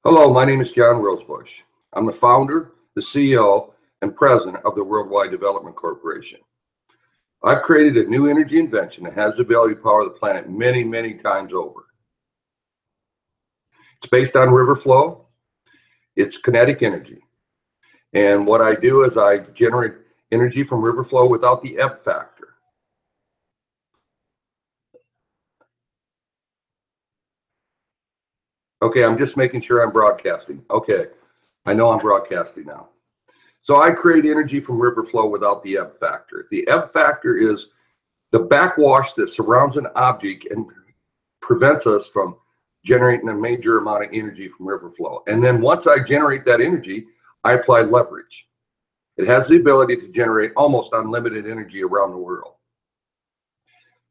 Hello, my name is John Rosebush. I'm the founder, the CEO, and president of the Worldwide Development Corporation. I've created a new energy invention that has the ability to power the planet many, many times over. It's based on river flow. It's kinetic energy. And what I do is I generate energy from river flow without the ebb factor. Okay, I'm just making sure I'm broadcasting. Okay, I know I'm broadcasting now. So I create energy from river flow without the ebb factor. The ebb factor is the backwash that surrounds an object and prevents us from generating a major amount of energy from river flow. And then once I generate that energy, I apply leverage. It has the ability to generate almost unlimited energy around the world.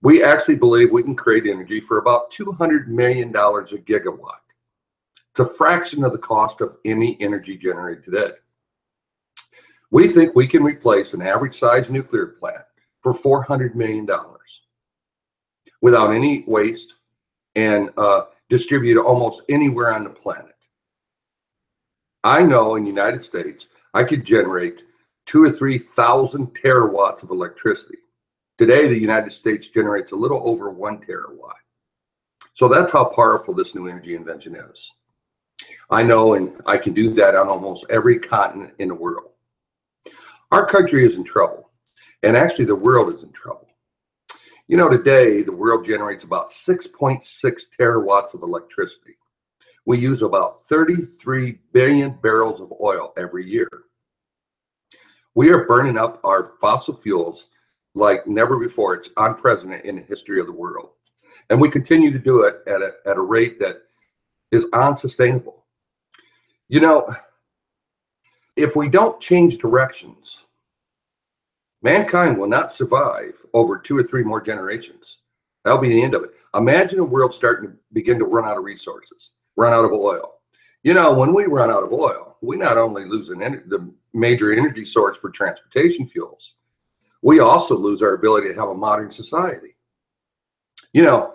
We actually believe we can create energy for about $200 million a gigawatt. It's a fraction of the cost of any energy generated today. We think we can replace an average size nuclear plant for $400 million without any waste and distribute almost anywhere on the planet. I know in the United States, I could generate 2,000 or 3,000 terawatts of electricity. Today, the United States generates a little over 1 terawatt. So that's how powerful this new energy invention is. I know, and I can do that on almost every continent in the world. Our country is in trouble, and actually the world is in trouble. You know, today the world generates about 6.6 terawatts of electricity. We use about 33 billion barrels of oil every year. We are burning up our fossil fuels like never before. It's unprecedented in the history of the world. And we continue to do it at a rate that is unsustainable. You know, if we don't change directions, mankind will not survive over 2 or 3 more generations. That'll be the end of it. Imagine a world starting to begin to run out of resources, run out of oil. You know, when we run out of oil, we not only lose the major energy source for transportation fuels, we also lose our ability to have a modern society. You know,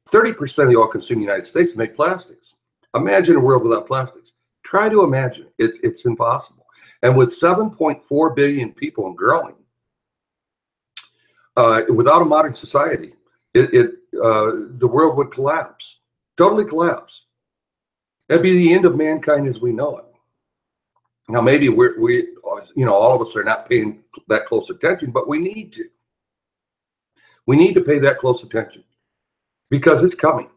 30% of the oil consumed in the United States make plastics. Imagine a world without plastics. Try to imagine. It's impossible. And with 7.4 billion people and growing, without a modern society, the world would collapse, totally collapse. That'd be the end of mankind as we know it. Now, maybe all of us are not paying that close attention, but we need to. We need to pay that close attention because it's coming.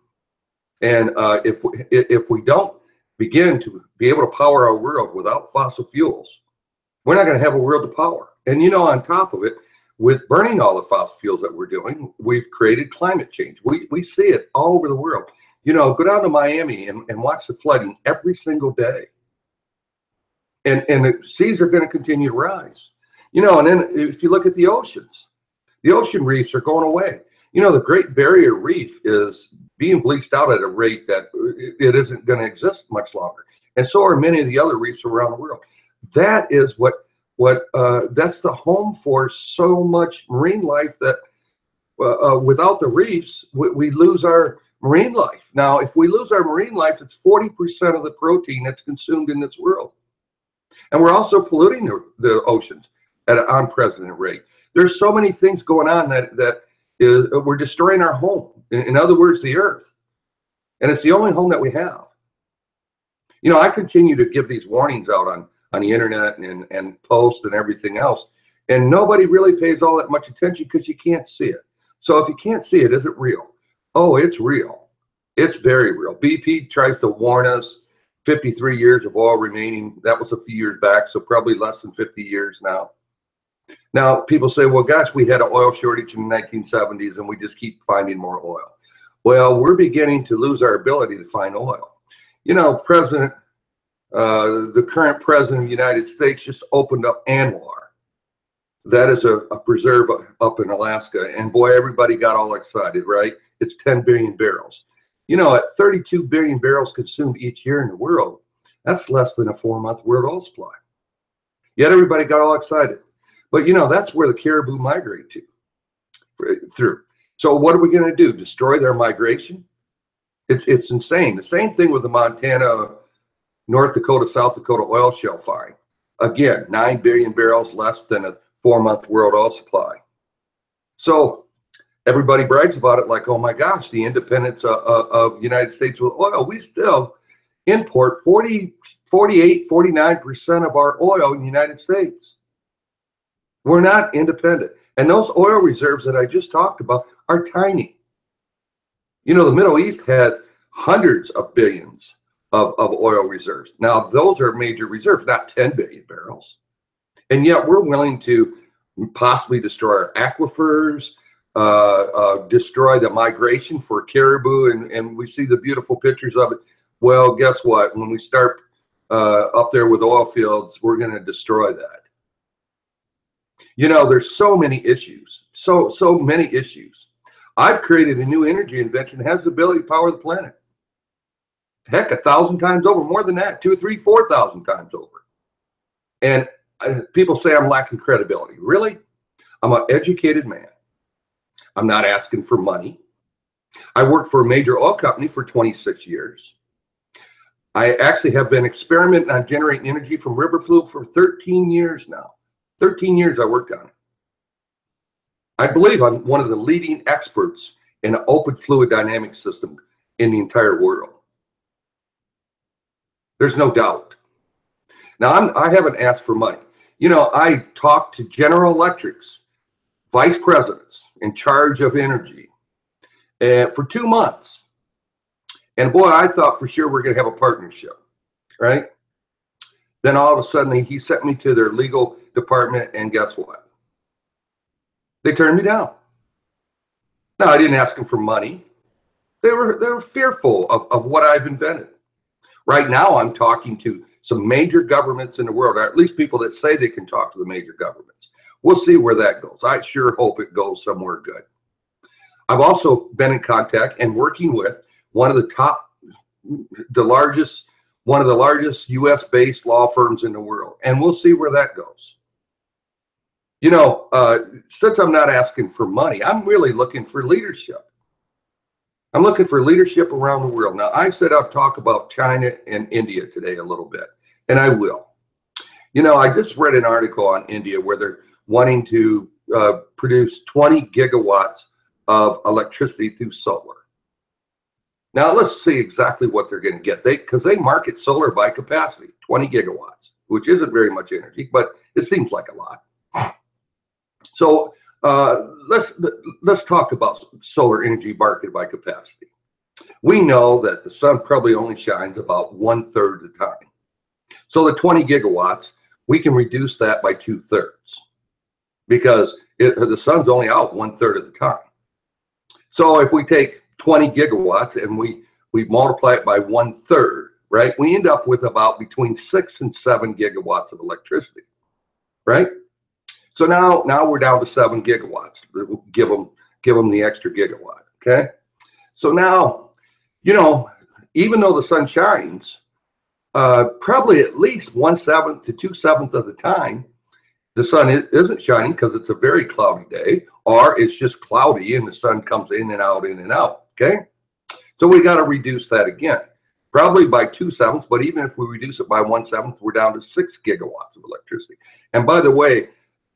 And if we don't begin to be able to power our world without fossil fuels, we're not going to have a world to power. And, you know, on top of it, with burning all the fossil fuels that we're doing, we've created climate change. We see it all over the world. You know, go down to Miami and watch the flooding every single day. And the seas are going to continue to rise. You know, and then if you look at the oceans, the ocean reefs are going away. You know, the Great Barrier Reef is being bleached out at a rate that it isn't going to exist much longer. And so are many of the other reefs around the world. That is that's the home for so much marine life that without the reefs, we lose our marine life. Now, if we lose our marine life, it's 40% of the protein that's consumed in this world. And we're also polluting the oceans at an unprecedented rate. There's so many things going on that we're destroying our home. In other words, the earth. And it's the only home that we have. You know, I continue to give these warnings out on the internet and post and everything else. And nobody really pays all that much attention because you can't see it. So if you can't see it, is it real? Oh, it's real. It's very real. BP tries to warn us 53 years of oil remaining. That was a few years back, so probably less than 50 years now. Now, people say, well, gosh, we had an oil shortage in the 1970s and we just keep finding more oil. Well, we're beginning to lose our ability to find oil. You know, the current president of the United States just opened up Anwar. That is a preserve up in Alaska. And boy, everybody got all excited, right? It's 10 billion barrels. You know, at 32 billion barrels consumed each year in the world, that's less than a 4-month world oil supply. Yet everybody got all excited. But, you know, that's where the caribou migrate through. So what are we going to do? Destroy their migration? It's insane. The same thing with the Montana North Dakota, South Dakota oil shale find. Again, 9 billion barrels, less than a 4-month world oil supply. So everybody brags about it like, oh my gosh, the independence of the United States with oil. We still import 48, 49% of our oil in the United States. We're not independent. And those oil reserves that I just talked about are tiny. You know, the Middle East has hundreds of billions of oil reserves. Now, those are major reserves, not 10 billion barrels. And yet we're willing to possibly destroy our aquifers, destroy the migration for caribou, and we see the beautiful pictures of it. Well, guess what? When we start up there with oil fields, we're going to destroy that. You know, there's so many issues, so many issues. I've created a new energy invention that has the ability to power the planet. Heck, 1,000 times over, more than that, 2, 3, 4,000 times over. And people say I'm lacking credibility. Really? I'm an educated man. I'm not asking for money. I worked for a major oil company for 26 years. I actually have been experimenting on generating energy from river fluid for 13 years now. 13 years I worked on it. I believe I'm one of the leading experts in an open fluid dynamic system in the entire world. There's no doubt. Now, I haven't asked for money. You know, I talked to General Electric's vice presidents in charge of energy for 2 months. And boy, I thought for sure we're going to have a partnership, right? Then all of a sudden, he sent me to their legal department, and guess what? They turned me down. Now, I didn't ask them for money. They were fearful of what I've invented. Right now, I'm talking to some major governments in the world, or at least people that say they can talk to the major governments. We'll see where that goes. I sure hope it goes somewhere good. I've also been in contact and working with one of the largest U.S.-based law firms in the world, and we'll see where that goes. You know, since I'm not asking for money, I'm really looking for leadership. I'm looking for leadership around the world. Now, I said I'll talk about China and India today a little bit, and I will. You know, I just read an article on India where they're wanting to produce 20 gigawatts of electricity through solar. Now, let's see exactly what they're going to get. Because they market solar by capacity, 20 gigawatts, which isn't very much energy, but it seems like a lot. So let's talk about solar energy market by capacity. We know that the sun probably only shines about 1/3 of the time. So the 20 gigawatts, we can reduce that by 2/3 because the sun's only out 1/3 of the time. So if we take 20 gigawatts and we multiply it by 1/3, right? We end up with about between 6 and 7 gigawatts of electricity, right? So now we're down to 7 gigawatts. We'll give them the extra gigawatt, okay? So now, you know, even though the sun shines, probably at least 1/7 to 2/7 of the time, the sun isn't shining because it's a very cloudy day, or it's just cloudy and the sun comes in and out, okay? So we got to reduce that again, probably by 2/7, but even if we reduce it by 1/7, we're down to 6 gigawatts of electricity. And by the way,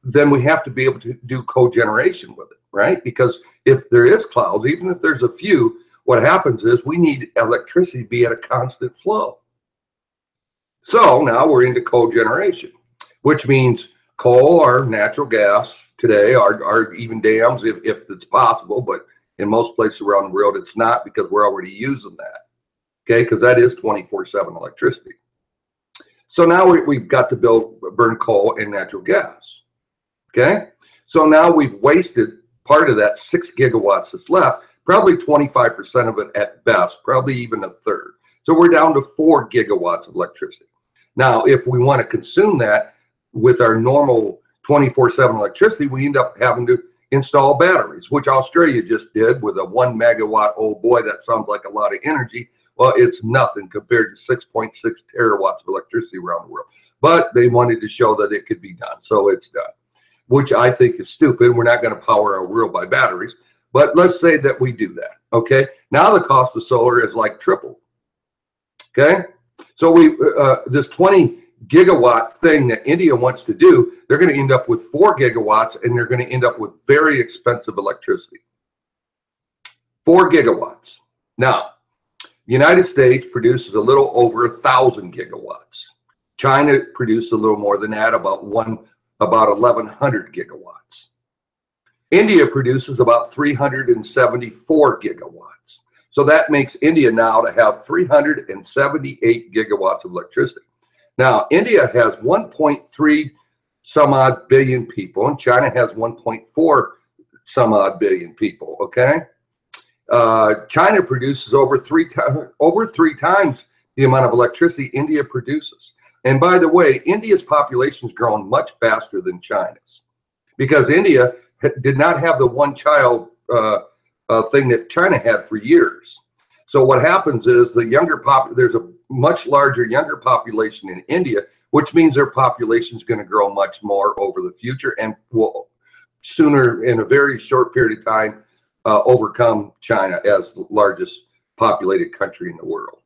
then we have to be able to do cogeneration with it, right? Because if there is clouds, even if there's a few, what happens is we need electricity to be at a constant flow. So now we're into cogeneration, which means coal or natural gas today, or even dams if it's possible, but in most places around the world it's not because we're already using that, okay? Because that is 24/7 electricity. So now we've got to burn coal and natural gas. Okay, so now we've wasted part of that 6 gigawatts that's left, probably 25% of it at best, probably even 1/3. So we're down to 4 gigawatts of electricity. Now, if we want to consume that with our normal 24/7 electricity, we end up having to install batteries, which Australia just did with a 1 megawatt. Oh boy, that sounds like a lot of energy. Well, it's nothing compared to 6.6 terawatts of electricity around the world. But they wanted to show that it could be done, so it's done, which I think is stupid. We're not going to power our world by batteries, but let's say that we do that, okay? Now the cost of solar is like triple, okay? So this 20 gigawatt thing that India wants to do, they're going to end up with 4 gigawatts, and they're going to end up with very expensive electricity. 4 gigawatts. Now, the United States produces a little over 1,000 gigawatts. China produces a little more than that, about 1,100 gigawatts. India produces about 374 gigawatts. So that makes India now to have 378 gigawatts of electricity. Now, India has 1.3 some odd billion people, and China has 1.4 some odd billion people, okay? China produces over three times the amount of electricity India produces. And by the way, India's population has grown much faster than China's, because India did not have the one-child thing that China had for years. So what happens is there's a much larger younger population in India, which means their population is going to grow much more over the future and will sooner, in a very short period of time, overcome China as the largest populated country in the world.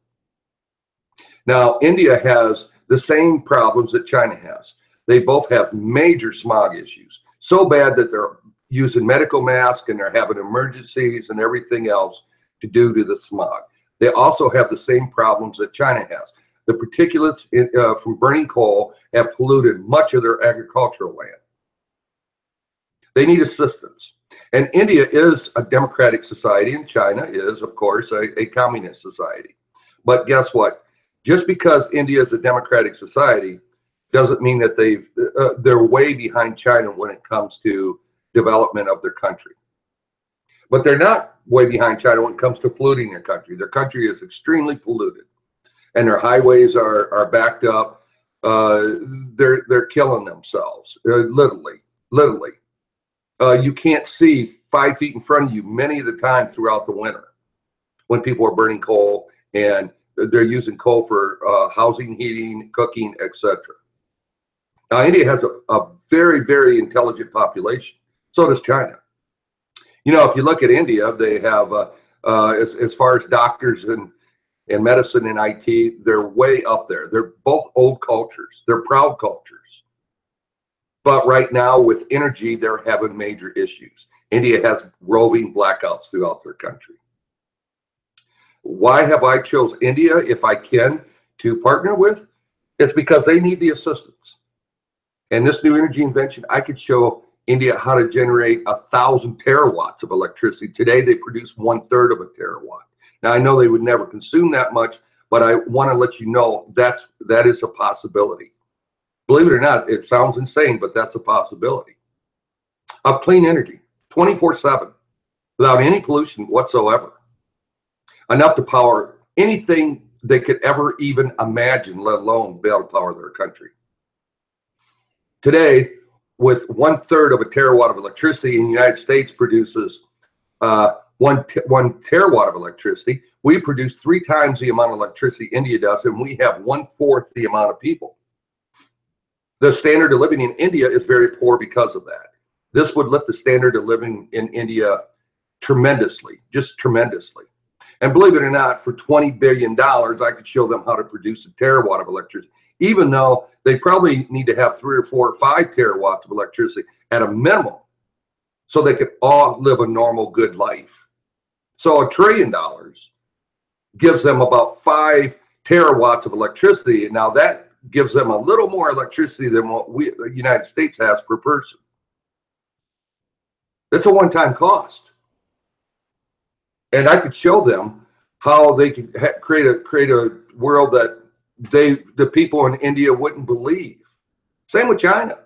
Now, India has the same problems that China has. They both have major smog issues, so bad that they're using medical masks and they're having emergencies and everything else to do to the smog. They also have the same problems that China has. The particulates from burning coal have polluted much of their agricultural land. They need assistance. And India is a democratic society, and China is, of course, a communist society. But guess what? Just because India is a democratic society doesn't mean that they're way behind China when it comes to development of their country. But they're not way behind China when it comes to polluting their country. Their country is extremely polluted, and their highways are backed up. They're killing themselves, literally. You can't see 5 feet in front of you many of the time throughout the winter when people are burning coal, and they're using coal for housing, heating, cooking, etc. Now, India has a very, very intelligent population. So does China. You know, if you look at India, they have, as far as doctors and medicine and IT, they're way up there. They're both old cultures. They're proud cultures. But right now, with energy, they're having major issues. India has roving blackouts throughout their country. Why have I chose India, if I can, to partner with? It's because they need the assistance. And this new energy invention, I could show India how to generate 1,000 terawatts of electricity. Today, they produce 1/3 of a terawatt. Now, I know they would never consume that much, but I want to let you know that is a possibility. Believe it or not, it sounds insane, but that's a possibility. Of clean energy, 24/7, without any pollution whatsoever. Enough to power anything they could ever even imagine, let alone be able to power their country. Today, with 1/3 of a terawatt of electricity, in the United States produces 1 terawatt of electricity. We produce 3 times the amount of electricity India does, and we have 1/4 the amount of people. The standard of living in India is very poor because of that. This would lift the standard of living in India tremendously, just tremendously. And believe it or not, for $20 billion, I could show them how to produce a terawatt of electricity, even though they probably need to have 3 or 4 or 5 terawatts of electricity at a minimum, so they could all live a normal, good life. So $1 trillion gives them about 5 terawatts of electricity. Now that gives them a little more electricity than what the United States has per person. That's a one-time cost. And I could show them how they could create a world that the people in India wouldn't believe. Same with China.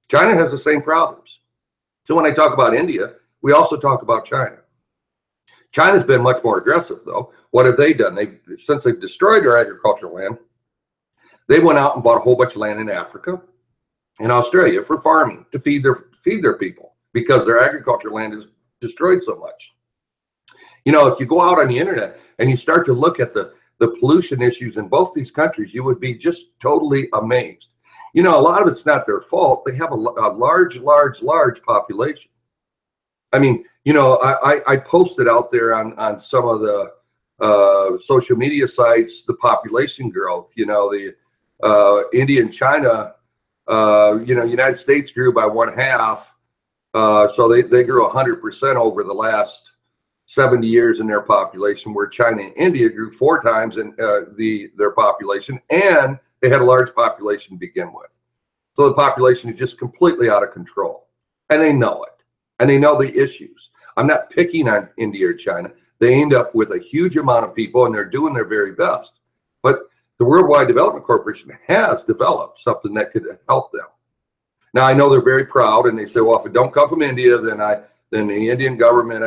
China has the same problems. So when I talk about India, we also talk about China. China's been much more aggressive, though. What have they done? Since they've destroyed their agricultural land, they went out and bought a whole bunch of land in Africa and Australia for farming to feed their people, because their agricultural land is destroyed so much. You know, if you go out on the internet and you start to look at the pollution issues in both these countries, you would be just totally amazed. You know, a lot of it's not their fault. They have a large population. I mean, you know, I posted out there on some of the social media sites, the population growth, the India and China, United States grew by 1/2. So they grew 100% over the last 70 years in their population, where China and India grew 4 times in their population, and they had a large population to begin with. So the population is just completely out of control, and they know it, and they know the issues. I'm not picking on India or China. They end up with a huge amount of people, and they're doing their very best. But the Worldwide Development Corporation has developed something that could help them. Now, I know they're very proud, and they say, well, if it don't come from India, then the Indian government,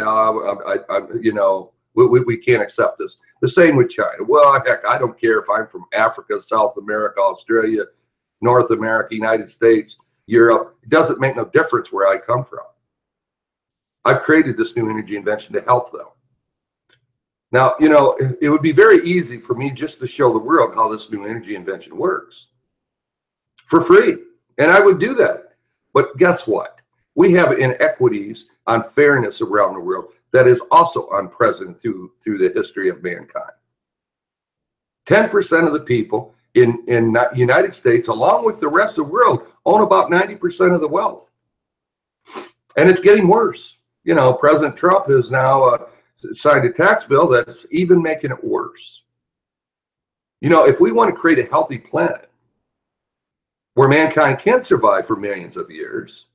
we can't accept this. The same with China. Well, heck, I don't care if I'm from Africa, South America, Australia, North America, United States, Europe. It doesn't make no difference where I come from. I've created this new energy invention to help them. Now, it would be very easy for me just to show the world how this new energy invention works for free. And I would do that. But guess what? We have inequities on fairness around the world that is also unprecedented through the history of mankind. 10% of the people in the United States, along with the rest of the world, own about 90% of the wealth. And it's getting worse. President Trump has now signed a tax bill that's even making it worse. If we want to create a healthy planet where mankind can survive for millions of years,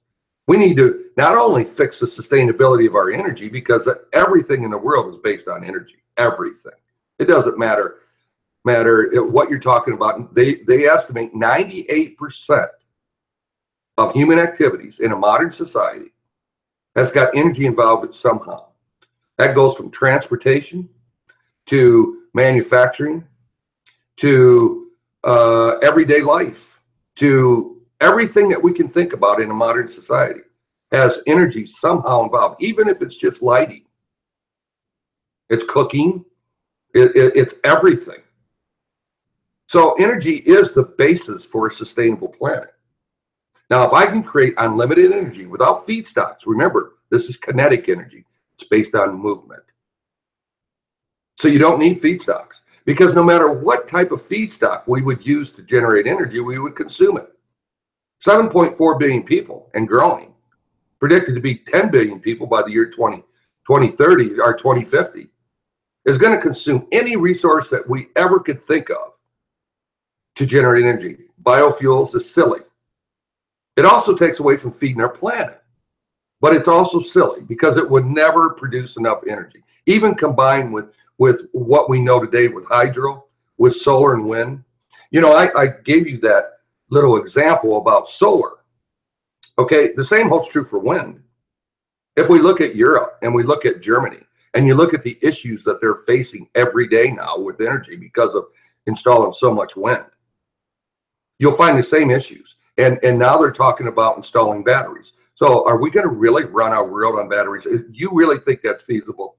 we need to not only fix the sustainability of our energy, because everything in the world is based on energy. Everything. It doesn't matter what you're talking about. They estimate 98% of human activities in a modern society has got energy involved somehow. That goes from transportation to manufacturing to everyday life, to everything that we can think about in a modern society has energy somehow involved, even if it's just lighting. It's cooking. It's everything. So energy is the basis for a sustainable planet. Now, if I can create unlimited energy without feedstocks, remember, this is kinetic energy. It's based on movement. So you don't need feedstocks, because no matter what type of feedstock we would use to generate energy, we would consume it. 7.4 billion people and growing, predicted to be 10 billion people by the year 2030 or 2050, is going to consume any resource that we ever could think of to generate energy. Biofuels is silly. It also takes away from feeding our planet. But it's also silly because it would never produce enough energy, even combined with what we know today with hydro, with solar and wind. I gave you that little example about solar. Okay, the same holds true for wind. If we look at Europe and we look at Germany, and you look at the issues that they're facing every day now with energy because of installing so much wind, you'll find the same issues. And now they're talking about installing batteries. So are we going to really run our world on batteries? Do you really think that's feasible?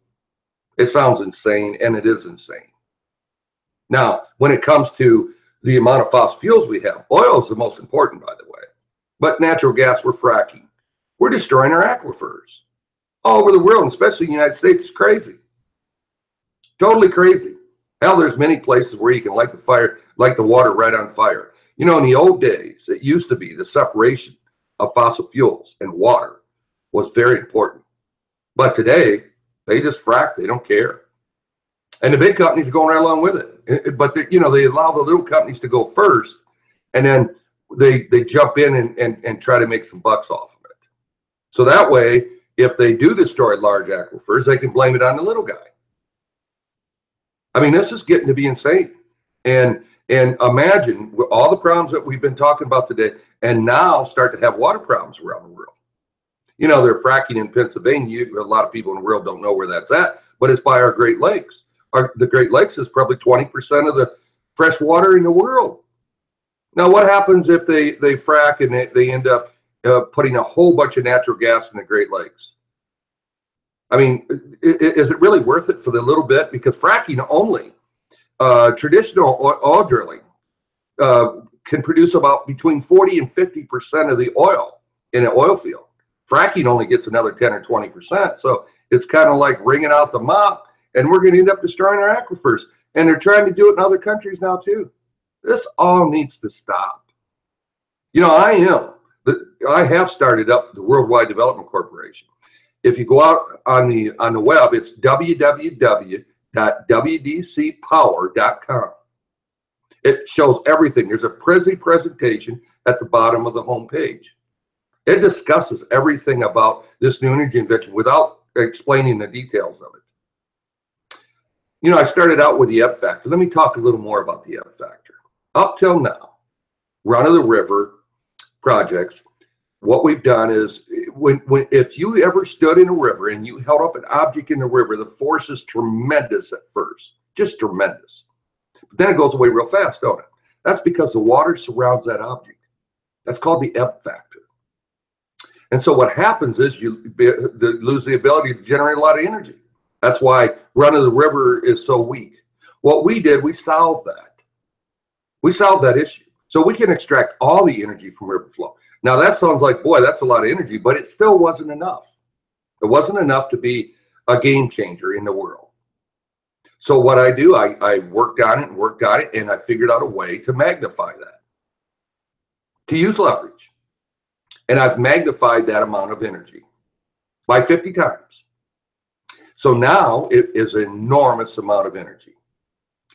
It sounds insane, and it is insane. Now, when it comes to the amount of fossil fuels we have, oil is the most important, by the way. But natural gas, we're fracking. We're destroying our aquifers. All over the world, especially the United States, is crazy. Totally crazy. Hell, there's many places where you can light the water right on fire. In the old days, it used to be the separation of fossil fuels and water was very important. But today, they just frack. They don't care. And the big companies are going right along with it. But they allow the little companies to go first, and then they jump in and try to make some bucks off of it. So that way, if they do destroy large aquifers, they can blame it on the little guy. I mean, this is getting to be insane. And imagine all the problems that we've been talking about today, and now start to have water problems around the world. They're fracking in Pennsylvania. A lot of people in the world don't know where that's at, but it's by our Great Lakes. The Great Lakes is probably 20% of the fresh water in the world. Now, what happens if they frack and they end up putting a whole bunch of natural gas in the Great Lakes? I mean, is it really worth it for the little bit? Because fracking only, traditional oil drilling can produce about between 40 and 50% of the oil in an oil field. Fracking only gets another 10 or 20%. So it's kind of like wringing out the mop and we're going to end up destroying our aquifers. And they're trying to do it in other countries now too. This all needs to stop. You know, I have started up the Worldwide Development Corporation. If you go out on the web, it's www.wdcpower.com. It shows everything. There's a presentation at the bottom of the home page. It discusses everything about this new energy invention without explaining the details of it. You know, I started out with the ebb factor. Let me talk a little more about the ebb factor. Up till now, run-of-the-river projects, what we've done is, if you ever stood in a river and you held up an object in the river, the force is tremendous at first, just tremendous. But then it goes away real fast, don't it? That's because the water surrounds that object. That's called the ebb factor. And so what happens is you lose the ability to generate a lot of energy. That's why run-of-the-river is so weak. What we did, we solved that. We solved that issue. So we can extract all the energy from river flow. Now that sounds like, boy, that's a lot of energy, but it still wasn't enough. It wasn't enough to be a game changer in the world. So what I do, I worked on it and worked on it, and I figured out a way to magnify that, to use leverage. And I've magnified that amount of energy by 50 times. So now it is an enormous amount of energy,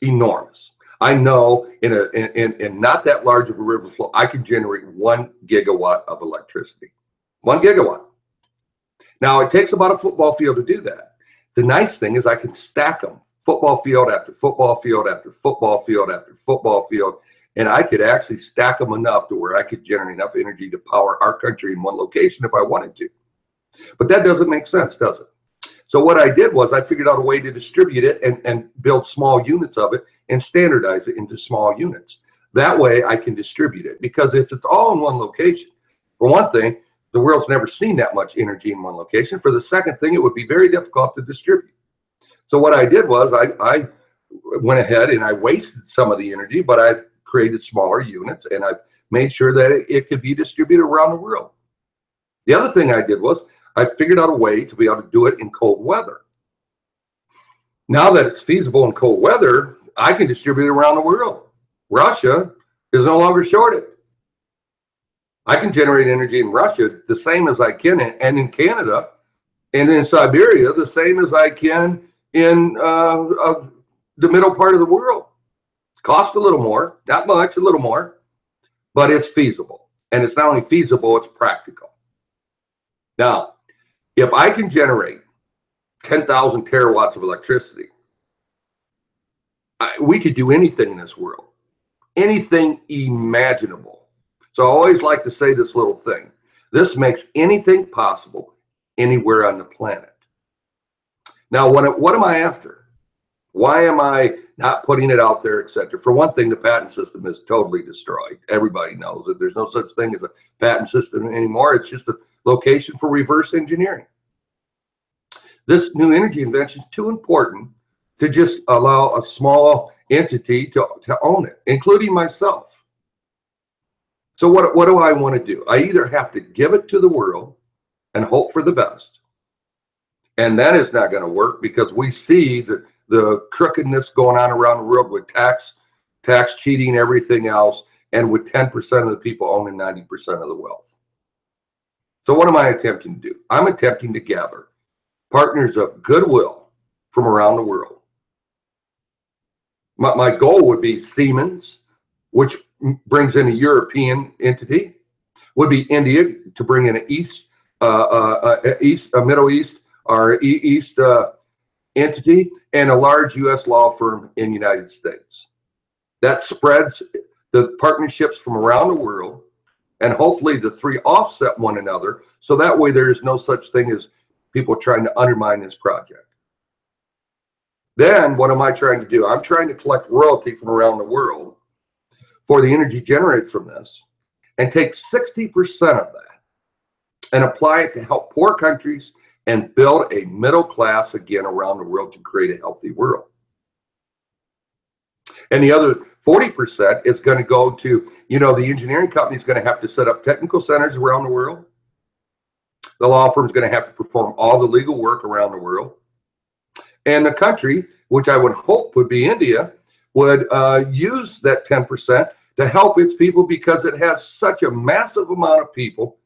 enormous. I know in not that large of a river flow, I can generate 1 gigawatt of electricity. 1 gigawatt. Now it takes about a football field to do that. The nice thing is I can stack them, football field after football field after football field after football field, and I could actually stack them enough to where I could generate enough energy to power our country in one location if I wanted to. But that doesn't make sense, does it? So what I did was I figured out a way to distribute it and build small units of it and standardize it into small units. That way I can distribute it, because if it's all in one location, for one thing, the world's never seen that much energy in one location. For the second thing, it would be very difficult to distribute. So what I did was I went ahead and I wasted some of the energy, but I've created smaller units and I've made sure that it could be distributed around the world. The other thing I did was I figured out a way to be able to do it in cold weather. Now that it's feasible in cold weather, I can distribute it around the world. Russia is no longer shorted. I can generate energy in Russia the same as I can, and in Canada, and in Siberia, the same as I can in the middle part of the world. Cost a little more, not much, a little more, but it's feasible. And it's not only feasible, it's practical. Now, if I can generate 10,000 terawatts of electricity, we could do anything in this world, anything imaginable. So I always like to say this little thing. This makes anything possible anywhere on the planet. Now, what am I after? Why am I not putting it out there, etc.? For one thing, the patent system is totally destroyed. Everybody knows that there's no such thing as a patent system anymore. It's just a location for reverse engineering. This new energy invention is too important to just allow a small entity to own it, including myself. So what do I want to do? I either have to give it to the world and hope for the best. And that is not going to work, because we see the crookedness going on around the world with tax cheating, everything else, and with 10% of the people owning 90% of the wealth. So what am I attempting to do? I'm attempting to gather partners of goodwill from around the world. My goal would be Siemens, which brings in a European entity, would be India to bring in a Middle East or East entity, and a large U.S. law firm in the United States. That spreads the partnerships from around the world, and hopefully the three offset one another, so that way there is no such thing as people trying to undermine this project. Then what am I trying to do? I'm trying to collect royalty from around the world for the energy generated from this, and take 60% of that and apply it to help poor countries and build a middle class again around the world to create a healthy world. And the other 40% is going to go to, the engineering company is going to have to set up technical centers around the world. The law firm is going to have to perform all the legal work around the world. And the country, which I would hope would be India, would use that 10% to help its people because it has such a massive amount of people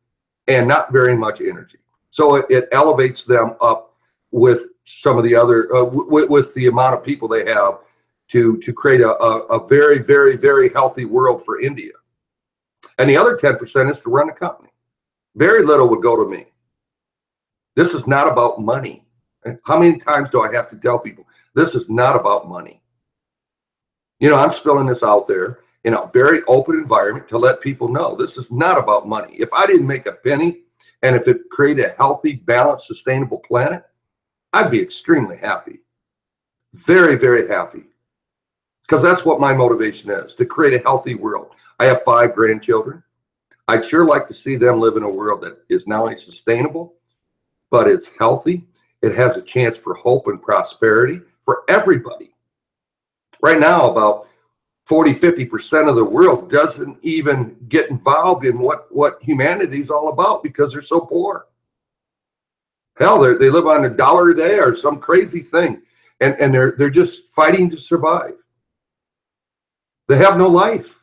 and not very much energy. So it elevates them up with some of the other, with the amount of people they have to create a very, very, very healthy world for India. And the other 10% is to run the company. Very little would go to me. This is not about money. How many times do I have to tell people, this is not about money? You know, I'm spilling this out there in a very open environment to let people know this is not about money. If I didn't make a penny, and if it created a healthy, balanced, sustainable planet, I'd be extremely happy. Very, very happy. Because that's what my motivation is, to create a healthy world. I have 5 grandchildren. I'd sure like to see them live in a world that is not only sustainable, but it's healthy. It has a chance for hope and prosperity for everybody. Right now, about 40–50% of the world doesn't even get involved in what humanity is all about because they're so poor. Hell, they live on $1 a day or some crazy thing, and they're just fighting to survive. They have no life,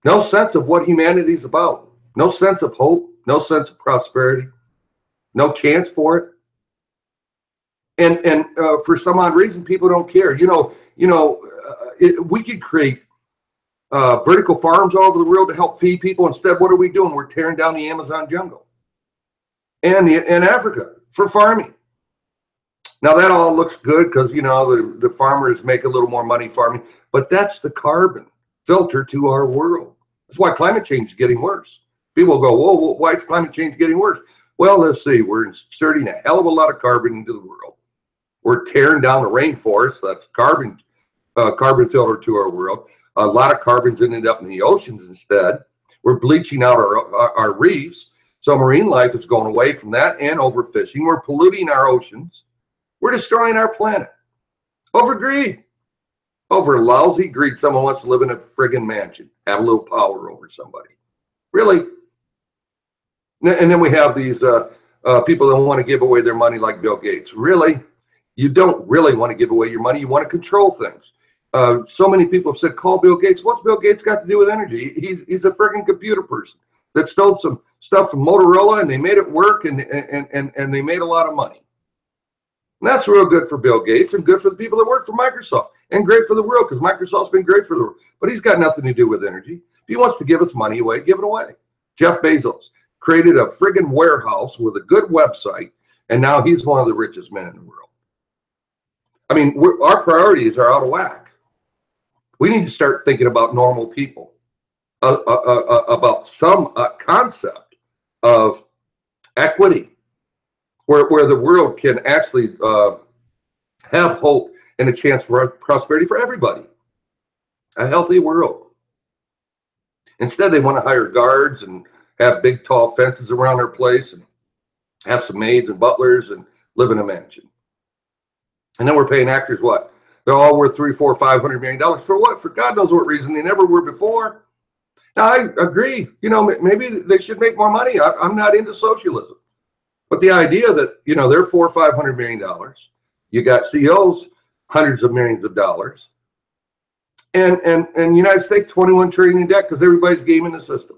no sense of what humanity is about, no sense of hope, no sense of prosperity, no chance for it. And for some odd reason, people don't care. We could create vertical farms all over the world to help feed people. Instead, what are we doing? We're tearing down the Amazon jungle and Africa for farming. Now that all looks good because the farmers make a little more money farming, but that's the carbon filter to our world. That's why climate change is getting worse. People go, whoa, why is climate change getting worse? Well, let's see. We're inserting a hell of a lot of carbon into the world. We're tearing down the rainforest. That's carbon filter to our world. A lot of carbon's ended up in the oceans instead. We're bleaching out our reefs. So marine life is going away from that, and overfishing. We're polluting our oceans. We're destroying our planet. Over greed. Over lousy greed. Someone wants to live in a friggin' mansion, have a little power over somebody. Really? And then we have these people that want to give away their money like Bill Gates. Really? You don't really want to give away your money. You want to control things. So many people have said, call Bill Gates. What's Bill Gates got to do with energy? He's a friggin' computer person that stole some stuff from Motorola, and they made it work, and they made a lot of money. And that's real good for Bill Gates and good for the people that work for Microsoft, and great for the world because Microsoft's been great for the world. But he's got nothing to do with energy. If he wants to give us money away, give it away. Jeff Bezos created a friggin' warehouse with a good website, and now he's one of the richest men in the world. I mean, our priorities are out of whack. We need to start thinking about normal people, about some concept of equity, where the world can actually have hope and a chance for prosperity for everybody. A healthy world. Instead, they want to hire guards and have big, tall fences around their place and have some maids and butlers and live in a mansion. And then we're paying actors what? They're all worth $300, $400, $500 million for what? For God knows what reason. They never were before. Now, I agree. Maybe they should make more money. I'm not into socialism. But the idea that, they're $400 or $500 million. You got CEOs, hundreds of millions of dollars. And the United States, 21 trillion in debt because everybody's gaming the system.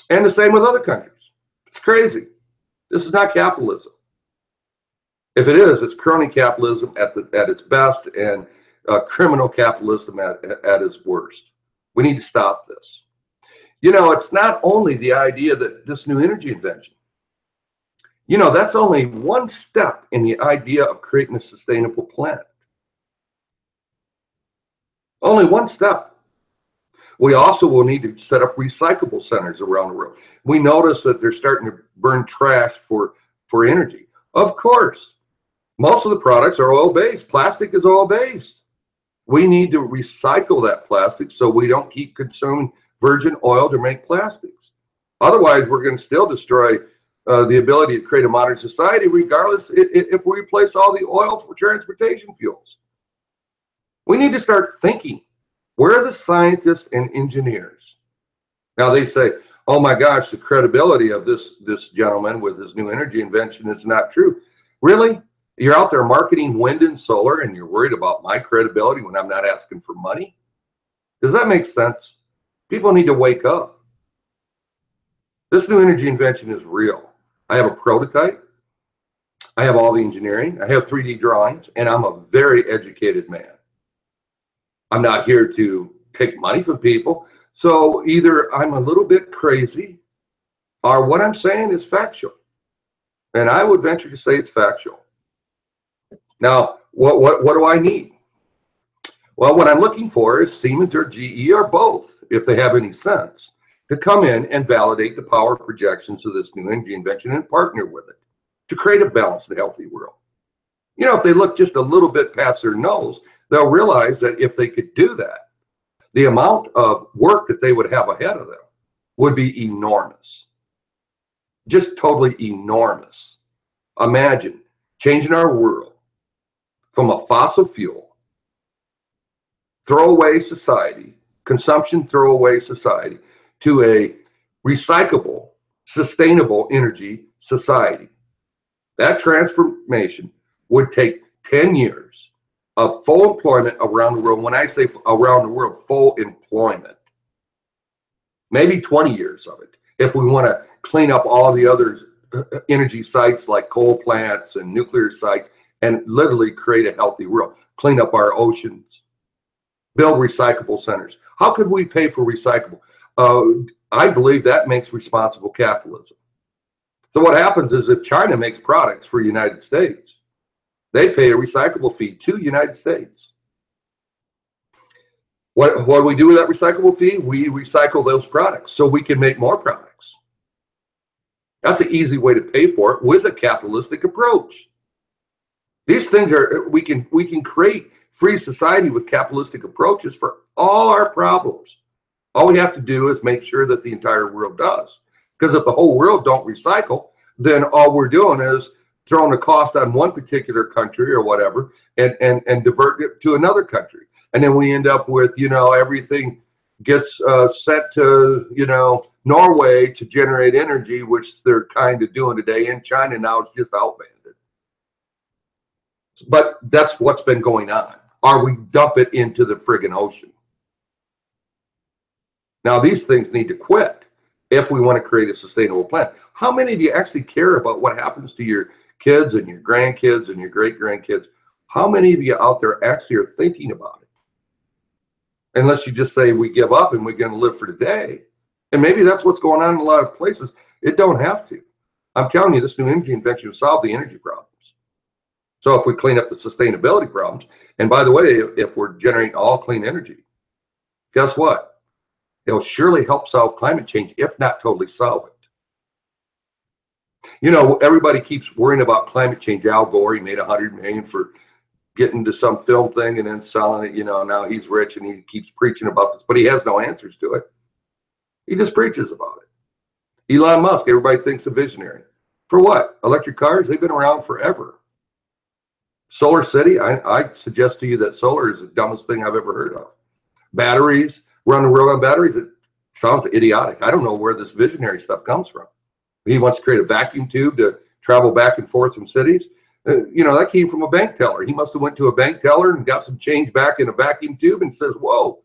And the same with other countries. It's crazy. This is not capitalism. If it is, it's crony capitalism at its best and criminal capitalism at its worst. We need to stop this. It's not only the idea that this new energy invention, that's only one step in the idea of creating a sustainable planet. Only one step. We also will need to set up recyclable centers around the world. We notice that they're starting to burn trash for energy. Of course, most of the products are oil-based. Plastic is oil-based. We need to recycle that plastic so we don't keep consuming virgin oil to make plastics. Otherwise, we're going to still destroy the ability to create a modern society, regardless if we replace all the oil for transportation fuels. We need to start thinking. Where are the scientists and engineers? Now they say, oh my gosh, the credibility of this gentleman with his new energy invention is not true. Really? You're out there marketing wind and solar, and you're worried about my credibility when I'm not asking for money. Does that make sense? People need to wake up. This new energy invention is real. I have a prototype. I have all the engineering. I have 3D drawings, and I'm a very educated man. I'm not here to take money from people. So either I'm a little bit crazy, or what I'm saying is factual. And I would venture to say it's factual. Now, what do I need? Well, what I'm looking for is Siemens or GE or both, if they have any sense, to come in and validate the power projections of this new energy invention and partner with it to create a balanced and healthy world. You know, if they look just a little bit past their nose, they'll realize that if they could do that, the amount of work that they would have ahead of them would be enormous. Just totally enormous. Imagine changing our world from a fossil fuel, throwaway society, consumption throwaway society, to a recyclable, sustainable energy society. That transformation would take 10 years of full employment around the world. When I say around the world, full employment. Maybe 20 years of it, if we want to clean up all the other energy sites like coal plants and nuclear sites and literally create a healthy world, clean up our oceans, build recyclable centers. How could we pay for recyclable? I believe that makes responsible capitalism. So what happens is if China makes products for the United States, they pay a recyclable fee to the United States. What do we do with that recyclable fee? We recycle those products so we can make more products. That's an easy way to pay for it with a capitalistic approach. These things are, we can create free society with capitalistic approaches for all our problems. All we have to do is make sure that the entire world does. Because if the whole world don't recycle, then all we're doing is throwing the cost on one particular country or whatever and divert it to another country. And then we end up with, you know, everything gets sent to, you know, Norway to generate energy, which they're kind of doing today. In China now it's just outbanded. But that's what's been going on. Or we dump it into the friggin' ocean. Now these things need to quit if we want to create a sustainable planet. How many of you actually care about what happens to your kids and your grandkids and your great-grandkids? How many of you out there actually are thinking about it? Unless you just say we give up and we're going to live for today. And maybe that's what's going on in a lot of places. It don't have to. I'm telling you, this new energy invention will solve the energy problems. So if we clean up the sustainability problems, and by the way, if we're generating all clean energy, guess what? It'll surely help solve climate change, if not totally solve it. You know, everybody keeps worrying about climate change. Al Gore, he made $100 million for getting to some film thing and then selling it. You know, now he's rich and he keeps preaching about this, but he has no answers to it. He just preaches about it. Elon Musk, everybody thinks a visionary. For what? Electric cars, they've been around forever. Solar City, I suggest to you that solar is the dumbest thing I've ever heard of. Batteries, run the world on batteries, it sounds idiotic. I don't know where this visionary stuff comes from. He wants to create a vacuum tube to travel back and forth from cities. You know, that came from a bank teller. He must have went to a bank teller and got some change back in a vacuum tube and says, whoa,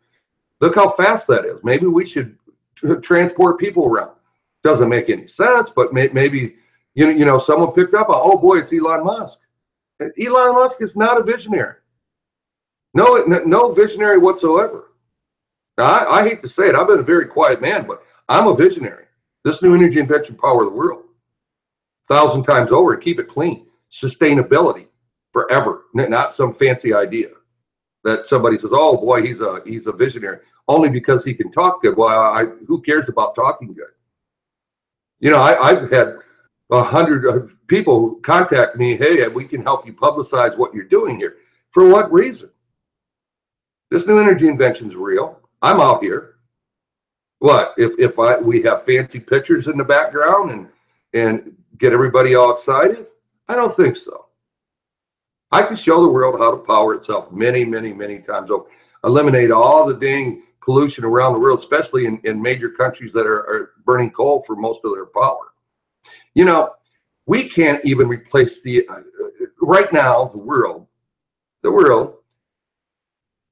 look how fast that is. Maybe we should transport people around. Doesn't make any sense, but maybe, you know, someone picked up, oh boy, it's Elon Musk. Elon Musk is not a visionary. No visionary whatsoever. Now, I hate to say it. I've been a very quiet man, but I'm a visionary. This new energy invention power the world 1,000 times over and keep it clean. Sustainability forever, not some fancy idea that somebody says, oh boy, he's a visionary only because he can talk good. Well, who cares about talking good? You know, I've had 100 people contact me, hey, we can help you publicize what you're doing here. For what reason? This new energy invention is real. I'm out here. What if we have fancy pictures in the background and get everybody all excited? I don't think so. I can show the world how to power itself many, many, many times over. Eliminate all the dang pollution around the world, especially in major countries that are burning coal for most of their power. You know, we can't even replace right now, the world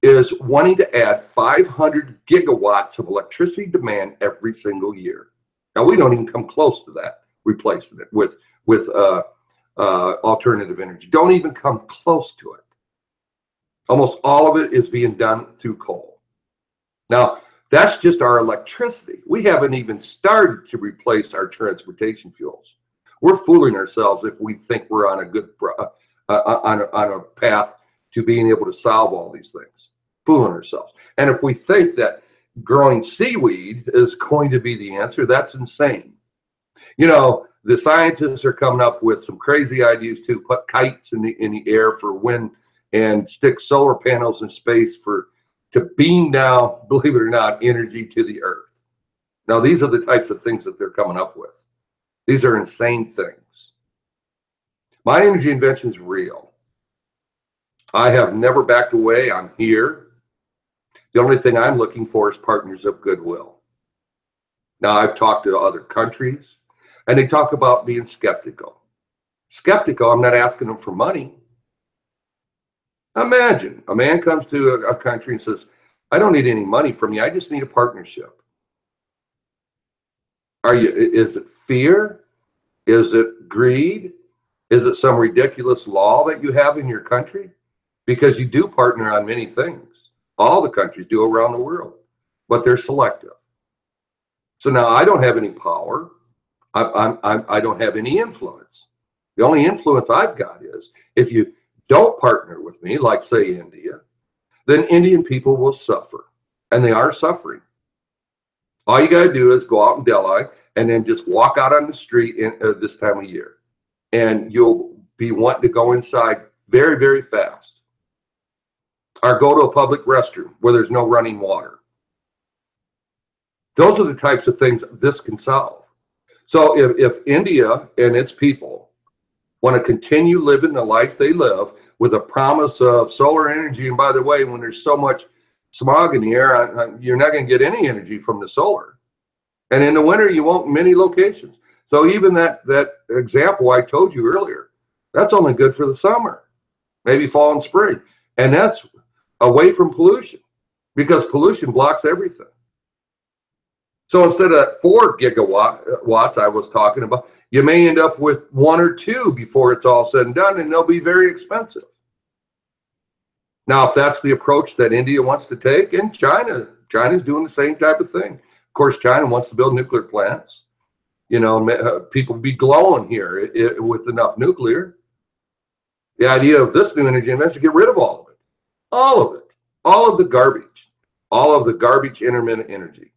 is wanting to add 500 gigawatts of electricity demand every single year. Now we don't even come close to that, replacing it with alternative energy. Don't even come close to it. Almost all of it is being done through coal. Now that's just our electricity. We haven't even started to replace our transportation fuels. We're fooling ourselves if we think we're on a good on a path to being able to solve all these things. Fooling ourselves. And if we think that growing seaweed is going to be the answer, that's insane. You know, the scientists are coming up with some crazy ideas to put kites in the air for wind and stick solar panels in space to beam down, believe it or not, energy to the earth. Now, these are the types of things that they're coming up with. These are insane things. My energy invention is real. I have never backed away. I'm here. The only thing I'm looking for is partners of goodwill. Now, I've talked to other countries, and they talk about being skeptical. Skeptical, I'm not asking them for money. Imagine a man comes to a country and says, I don't need any money from you. I just need a partnership. Is it fear? Is it greed? Is it some ridiculous law that you have in your country? Because you do partner on many things. All the countries do around the world, but they're selective. So now I don't have any power. I don't have any influence. The only influence I've got is if you don't partner with me, like say India, then Indian people will suffer, and they are suffering. All you got to do is go out in Delhi and then just walk out on the street this time of year, and you'll be wanting to go inside very, very fast. Or go to a public restroom where there's no running water. Those are the types of things this can solve. So if India and its people want to continue living the life they live with a promise of solar energy, and by the way, when there's so much smog in the air, you're not going to get any energy from the solar. And in the winter, you won't in many locations. So even that example I told you earlier, that's only good for the summer, maybe fall and spring. And that's away from pollution, because pollution blocks everything. So instead of 4 gigawatts I was talking about, you may end up with 1 or 2 before it's all said and done, and they'll be very expensive. Now, if that's the approach that India wants to take, and China's doing the same type of thing. Of course, China wants to build nuclear plants. You know, people be glowing here with enough nuclear. The idea of this new energy invention is to get rid of all of it. All of it, all of the garbage intermittent energy.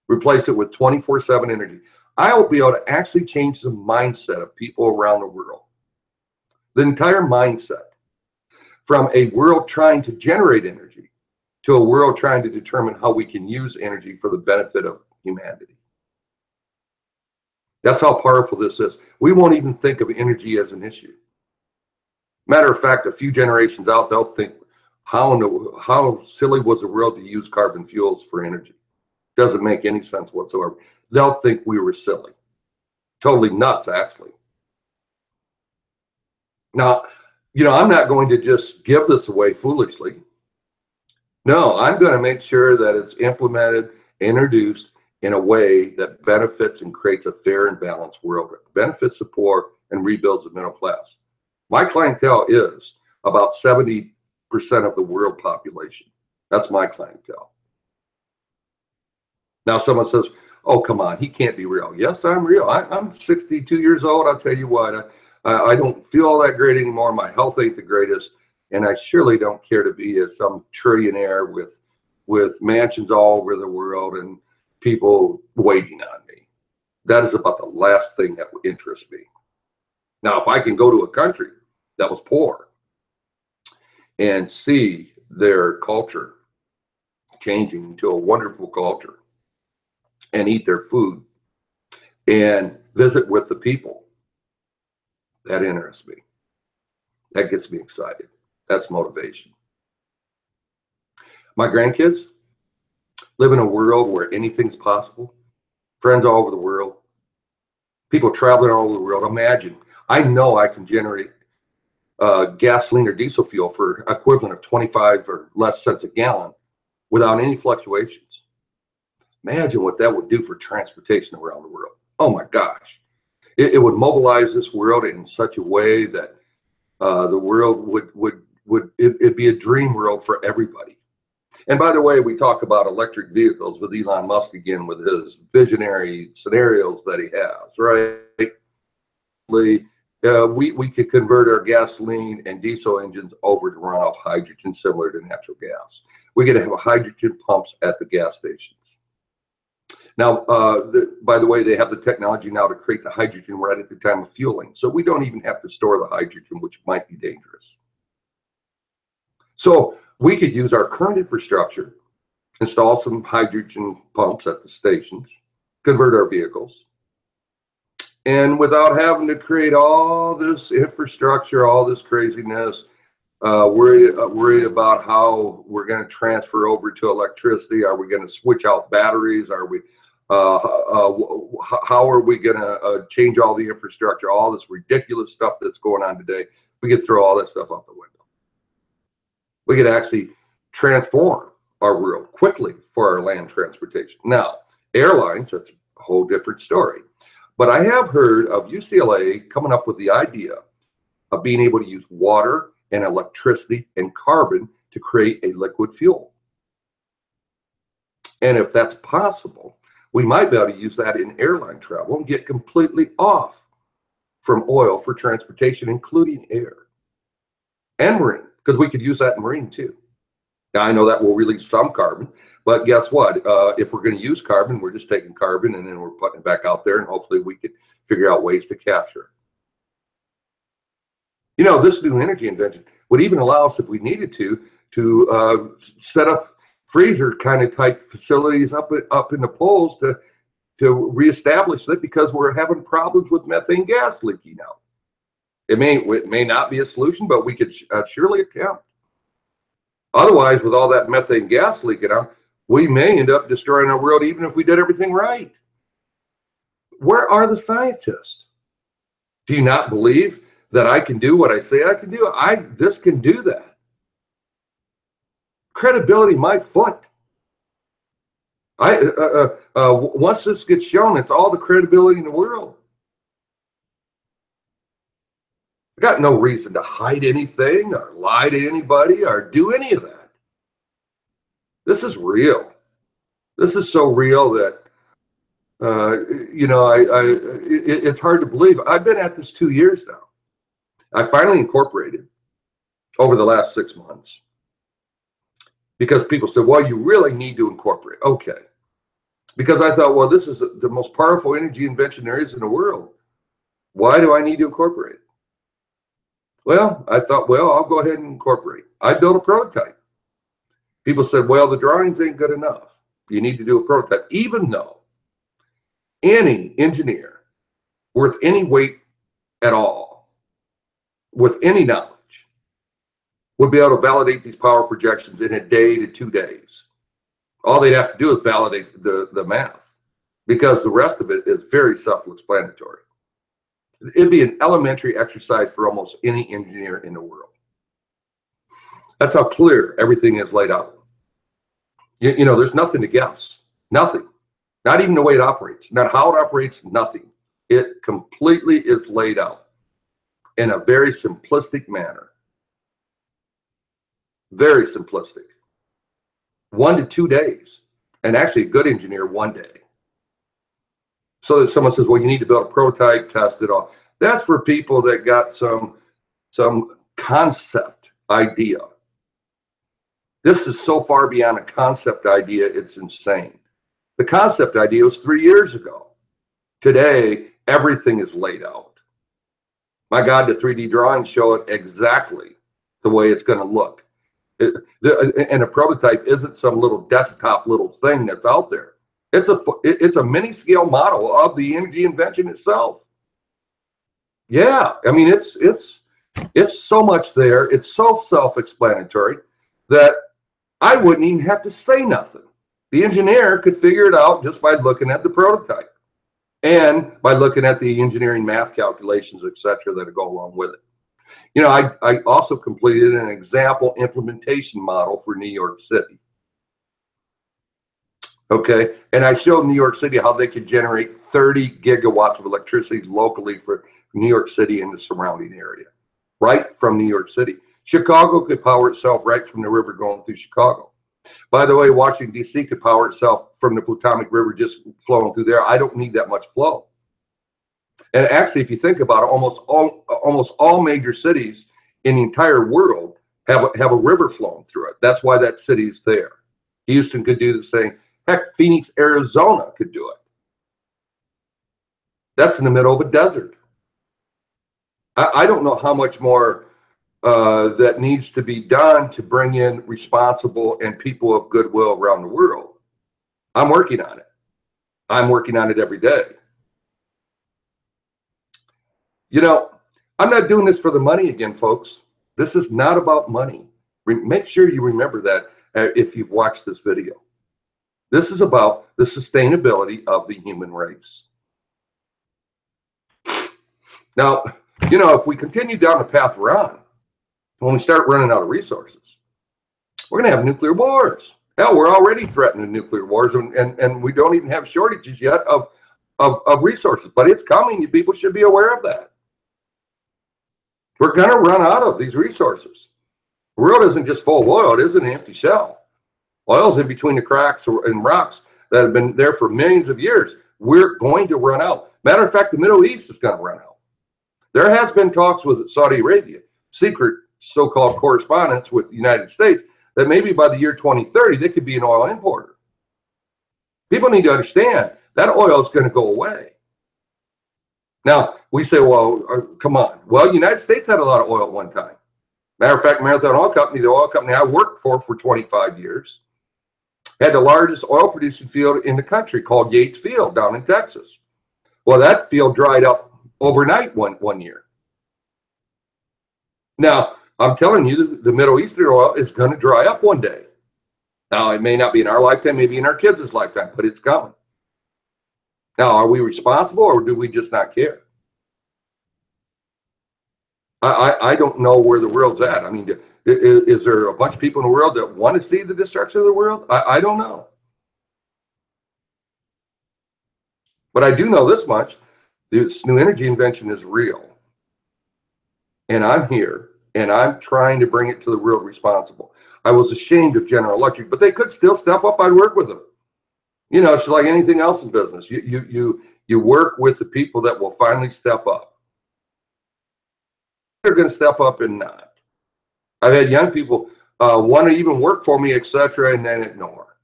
Replace it with 24/7 energy. I will be able to actually change the mindset of people around the world. The entire mindset, from a world trying to generate energy to a world trying to determine how we can use energy for the benefit of humanity. That's how powerful this is. We won't even think of energy as an issue. Matter of fact, a few generations out, they'll think, how silly was the world to use carbon fuels for energy? Doesn't make any sense whatsoever. They'll think we were silly. Totally nuts, actually. Now, you know, I'm not going to just give this away foolishly. No, I'm going to make sure that it's implemented, introduced in a way that benefits and creates a fair and balanced world, benefits the poor and rebuilds the middle class. My clientele is about 70% of the world population. That's my clientele. Now someone says, oh, come on, he can't be real. Yes, I'm real. I'm 62 years old. I'll tell you what, I don't feel all that great anymore. My health ain't the greatest. And I surely don't care to be some trillionaire with mansions all over the world and people waiting on me. That is about the last thing that would interest me. Now, if I can go to a country that was poor and see their culture changing into a wonderful culture and eat their food and visit with the people, that interests me. That gets me excited. That's motivation. My grandkids live in a world where anything's possible. Friends all over the world. People traveling all over the world. Imagine, I know I can generate gasoline or diesel fuel for equivalent of 25 or less cents a gallon without any fluctuations. Imagine what that would do for transportation around the world. Oh my gosh. It would mobilize this world in such a way that the world it'd be a dream world for everybody. And by the way, we talk about electric vehicles with Elon Musk again with his visionary scenarios that he has, right? We could convert our gasoline and diesel engines over to run off hydrogen, similar to natural gas. We could have hydrogen pumps at the gas stations. Now, by the way, they have the technology now to create the hydrogen right at the time of fueling. So we don't even have to store the hydrogen, which might be dangerous. So we could use our current infrastructure, install some hydrogen pumps at the stations, convert our vehicles, and without having to create all this infrastructure, all this craziness, worried about how we're going to transfer over to electricity. Are we going to switch out batteries? Are we how are we going to change all the infrastructure, all this ridiculous stuff that's going on today? We could throw all that stuff out the window. We could actually transform our world quickly for our land transportation. Now, airlines, that's a whole different story. But I have heard of UCLA coming up with the idea of being able to use water and electricity and carbon to create a liquid fuel. And if that's possible, we might be able to use that in airline travel and get completely off from oil for transportation, including air and marine, because we could use that in marine too. Now, I know that will release some carbon, but guess what? If we're going to use carbon, we're just taking carbon and then we're putting it back out there, and hopefully we could figure out ways to capture it. You know, this new energy invention would even allow us, if we needed to set up freezer kind of type facilities up in the poles to reestablish it, because we're having problems with methane gas leaking out. It may not be a solution, but we could surely attempt. Otherwise, with all that methane gas leaking out, we may end up destroying our world even if we did everything right. Where are the scientists? Do you not believe that I can do what I say I can do? This can do that. Credibility, my foot. Once this gets shown, it's all the credibility in the world. I got no reason to hide anything or lie to anybody or do any of that. This is real. This is so real that you know, it's hard to believe. I've been at this 2 years now. I finally incorporated over the last 6 months because people said, well, you really need to incorporate. Okay. Because I thought, well, this is the most powerful energy invention there is in the world. Why do I need to incorporate? Well, I thought, well, I'll go ahead and incorporate. I built a prototype. People said, well, the drawings ain't good enough. You need to do a prototype, even though any engineer worth any weight at all, with any knowledge, would be able to validate these power projections in a day to 2 days. All they'd have to do is validate the math, because the rest of it is very self-explanatory. It'd be an elementary exercise for almost any engineer in the world. That's how clear everything is laid out. You know, there's nothing to guess. Nothing. Not even the way it operates. Not how it operates, nothing. It completely is laid out in a very simplistic manner. Very simplistic. 1 to 2 days. And actually a good engineer, 1 day. So that someone says, well, you need to build a prototype, test it all. That's for people that got some concept idea. This is so far beyond a concept idea, it's insane. The concept idea was 3 years ago. Today, everything is laid out. My God, the 3D drawings show it exactly the way it's going to look. And a prototype isn't some little desktop little thing that's out there. It's a mini scale model of the energy invention itself. Yeah, I mean, it's so much there. It's so self-explanatory that I wouldn't even have to say nothing. The engineer could figure it out just by looking at the prototype and by looking at the engineering math calculations, etc., that go along with it. You know, I also completed an example implementation model for New York City. Okay, and I showed New York City how they could generate 30 gigawatts of electricity locally for New York City and the surrounding area, right from New York City. Chicago could power itself right from the river going through Chicago. By the way, Washington, D.C. could power itself from the Potomac River just flowing through there. I don't need that much flow. And actually, if you think about it, almost all major cities in the entire world have a river flowing through it. That's why that city is there. Houston could do the same. Heck, Phoenix, Arizona could do it. That's in the middle of a desert. I don't know how much more that needs to be done to bring in responsible and people of goodwill around the world. I'm working on it. I'm working on it every day. You know, I'm not doing this for the money again, folks. This is not about money. Make sure you remember that if you've watched this video. This is about the sustainability of the human race. Now, you know, if we continue down the path we're on, when we start running out of resources, we're going to have nuclear wars. Hell, we're already threatening nuclear wars, and we don't even have shortages yet of resources. But it's coming. You people should be aware of that. We're going to run out of these resources. The world isn't just full of oil. It isn't an empty shell. Oil's in between the cracks and rocks that have been there for millions of years. We're going to run out. Matter of fact, the Middle East is going to run out. There has been talks with Saudi Arabia, secret so-called correspondence with the United States, that maybe by the year 2030, they could be an oil importer. People need to understand that oil is going to go away. Now, we say, well, come on. Well, the United States had a lot of oil at one time. Matter of fact, Marathon Oil Company, the oil company I worked for 25 years, had the largest oil producing field in the country called Yates Field down in Texas. Well, that field dried up overnight one year. Now, I'm telling you, the Middle Eastern oil is going to dry up one day. Now, it may not be in our lifetime, maybe in our kids' lifetime, but it's coming. Now, are we responsible, or do we just not care? I don't know where the world's at. I mean, is there a bunch of people in the world that want to see the destruction of the world? I don't know. But I do know this much. This new energy invention is real. And I'm here, and I'm trying to bring it to the world responsible. I was ashamed of General Electric, but they could still step up. I'd work with them. You know, it's like anything else in business. You work with the people that will finally step up. They're going to step up and not. I've had young people want to even work for me, etc., and then ignore.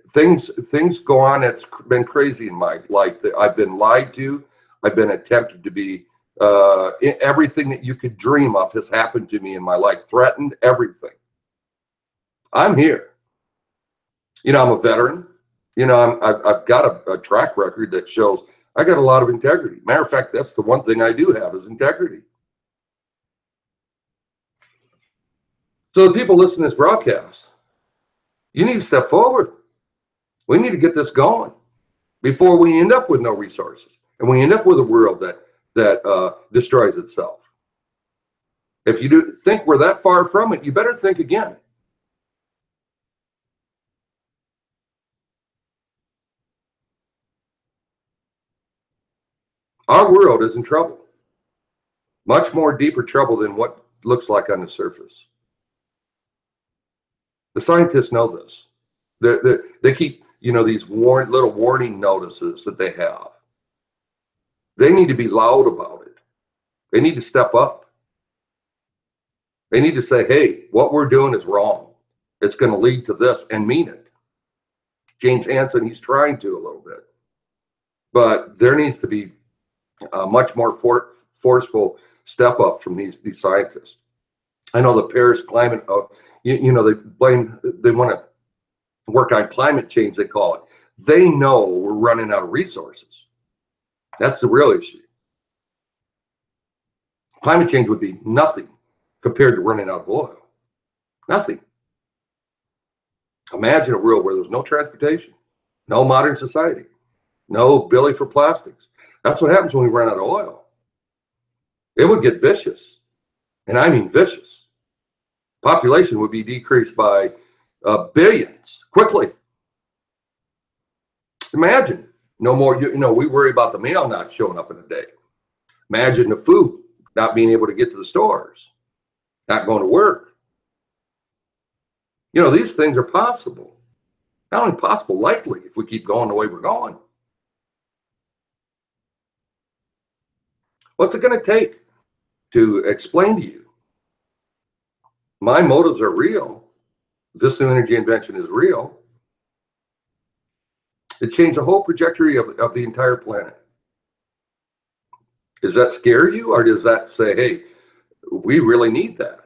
Things go on. It's been crazy in my life. I've been lied to. I've been attempted to be. Everything that you could dream of has happened to me in my life. Threatened, everything. I'm here. You know, I'm a veteran. You know, I've got a track record that shows I got a lot of integrity. Matter of fact, that's the one thing I do have is integrity. So the people listening to this broadcast, you need to step forward. We need to get this going before we end up with no resources and we end up with a world that destroys itself. If you do think we're that far from it, you better think again. Our world is in trouble. Much more deeper trouble than what looks like on the surface. The scientists know this. They keep, you know, these little warning notices that they have. They need to be loud about it. They need to step up. They need to say, hey, what we're doing is wrong. It's going to lead to this, and mean it. James Hansen, he's trying to a little bit. But there needs to be a much more forceful step up from these scientists. I know the Paris climate, you know, they want to work on climate change, they call it. They know we're running out of resources. That's the real issue. Climate change would be nothing compared to running out of oil. Nothing. Imagine a world where there's no transportation, no modern society, no billing for plastics. That's what happens when we run out of oil. It would get vicious, and I mean vicious. Population would be decreased by billions quickly. Imagine no more. We worry about the mail not showing up in a day. Imagine the food not being able to get to the stores, not going to work. These things are possible. Not only possible, likely if we keep going the way we're going. What's it going to take to explain to you? My motives are real. This new energy invention is real. It changed the whole trajectory of the entire planet. Does that scare you, or does that say, hey, we really need that?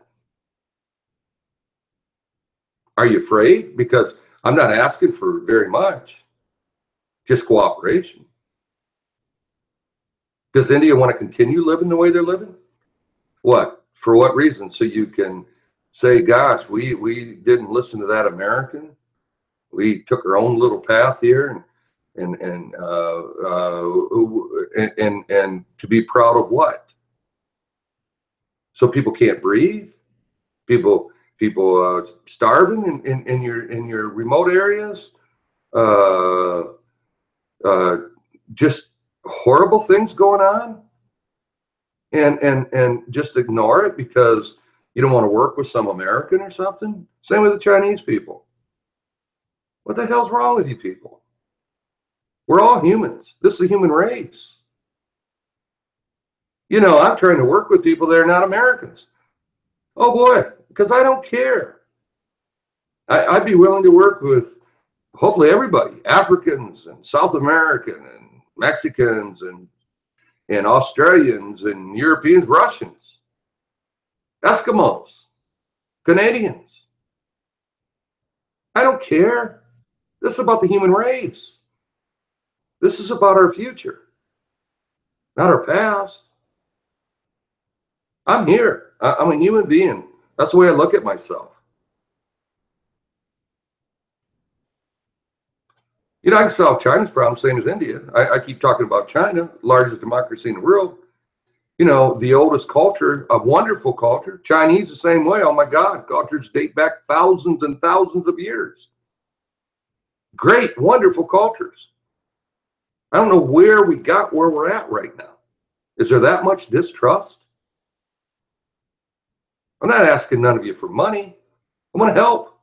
Are you afraid? Because I'm not asking for very much, just cooperation. Does India want to continue living the way they're living? What? For what reason? So you can say, gosh, we didn't listen to that American. We took our own little path here, and to be proud of what? So people can't breathe. People starving in your remote areas. Just horrible things going on, and just ignore it because you don't want to work with some American or something. Same with the Chinese people. What the hell's wrong with you people? We're all humans. This is a human race. I'm trying to work with people that are not Americans. Oh boy, because I don't care. I'd be willing to work with hopefully everybody, Africans and South American and Mexicans and Australians and Europeans, Russians, Eskimos, Canadians. I don't care. This is about the human race. This is about our future, not our past. I'm here. I'm a human being. That's the way I look at myself. I can solve China's problem, same as India. I keep talking about China, largest democracy in the world. The oldest culture, a wonderful culture. Chinese the same way. Oh my God, cultures date back thousands and thousands of years. Great, wonderful cultures. I don't know where we got where we're at right now. Is there that much distrust? I'm not asking none of you for money. I want to help.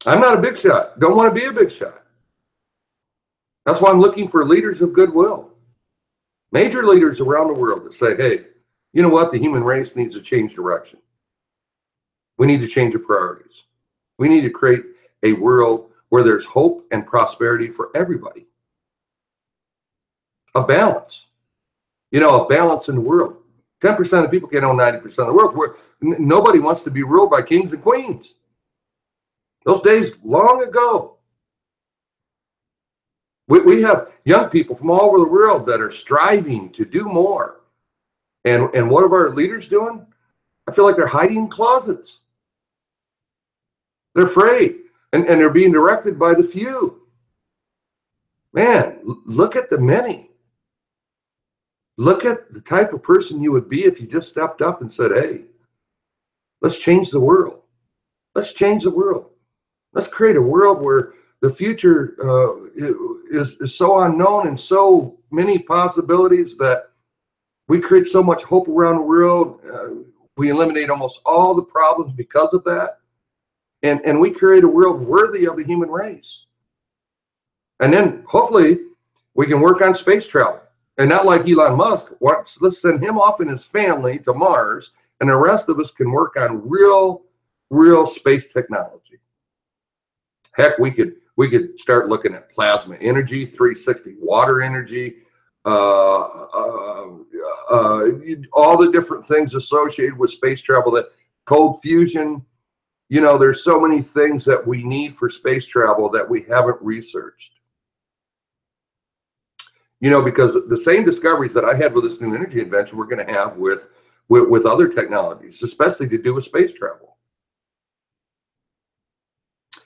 I'm not a big shot. Don't want to be a big shot. That's why I'm looking for leaders of goodwill. Major leaders around the world that say, hey, you know what? The human race needs to change direction. We need to change the priorities. We need to create a world where there's hope and prosperity for everybody. A balance. A balance in the world. 10% of people can't own 90% of the world. Nobody wants to be ruled by kings and queens. Those days long ago. We have young people from all over the world that are striving to do more. And what are our leaders doing? I feel like they're hiding in closets. They're afraid. And they're being directed by the few. Man, look at the many. Look at the type of person you would be if you just stepped up and said, hey, let's change the world. Let's change the world. Let's create a world where the future is so unknown and so many possibilities that we create so much hope around the world. We eliminate almost all the problems because of that. And we create a world worthy of the human race. And then hopefully we can work on space travel. And not like Elon Musk, let's send him off and his family to Mars, and the rest of us can work on real space technology. Heck, we could start looking at plasma energy, 360 water energy, all the different things associated with space travel, that cold fusion. There's so many things that we need for space travel that we haven't researched. Because the same discoveries that I had with this new energy invention, we're going to have with other technologies, especially to do with space travel.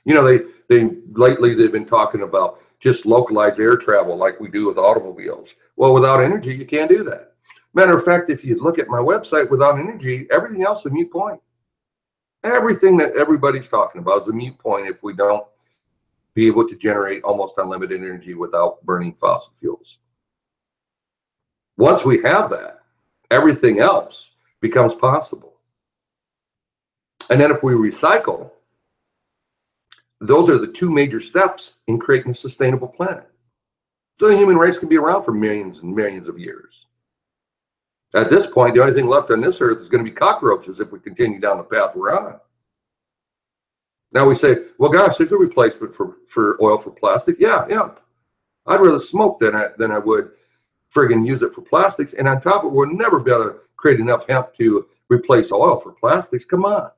Lately they've been talking about just localized air travel like we do with automobiles. Well, without energy, you can't do that. Matter of fact, if you look at my website, without energy, everything else is a moot point. Everything that everybody's talking about is a moot point if we don't be able to generate almost unlimited energy without burning fossil fuels. Once we have that, everything else becomes possible. And then if we recycle, those are the two major steps in creating a sustainable planet. So the human race can be around for millions and millions of years. At this point, the only thing left on this earth is going to be cockroaches if we continue down the path we're on. Now we say, well, gosh, there's a replacement for oil for plastic. Yeah. I'd rather smoke than I would friggin' use it for plastics. And on top of it, we'll never be able to create enough hemp to replace oil for plastics. Come on.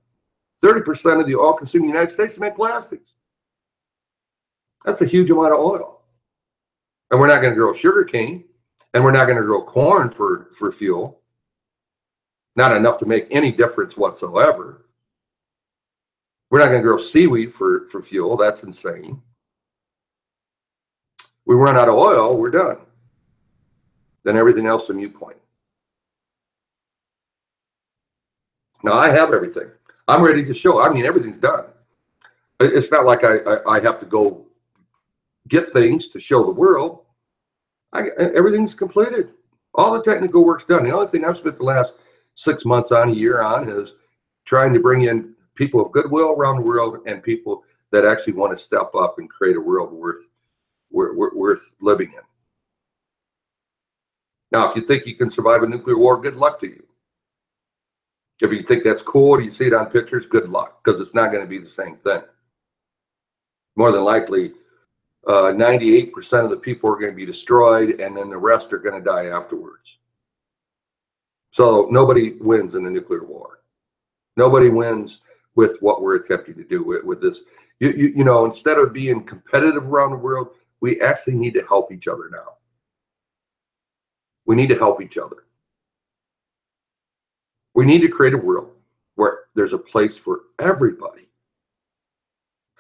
30% of the oil consumed in the United States make plastics. That's a huge amount of oil. And we're not going to grow sugar cane, and we're not going to grow corn for fuel. Not enough to make any difference whatsoever. We're not going to grow seaweed for fuel. That's insane. We run out of oil, we're done. Then everything else is a moot point. Now I have everything. I'm ready to show. I mean, everything's done. It's not like I have to go get things to show the world. Everything's completed. All the technical work's done. The only thing I've spent the last 6 months on, a year on, is trying to bring in people of goodwill around the world and people that actually want to step up and create a world worth living in. Now, if you think you can survive a nuclear war, good luck to you. If you think that's cool, you see it on pictures, good luck, because it's not going to be the same thing. More than likely, 98% of the people are going to be destroyed, and then the rest are going to die afterwards. So nobody wins in a nuclear war. Nobody wins with what we're attempting to do with this. You know, instead of being competitive around the world, we actually need to help each other now. We need to help each other. We need to create a world where there's a place for everybody.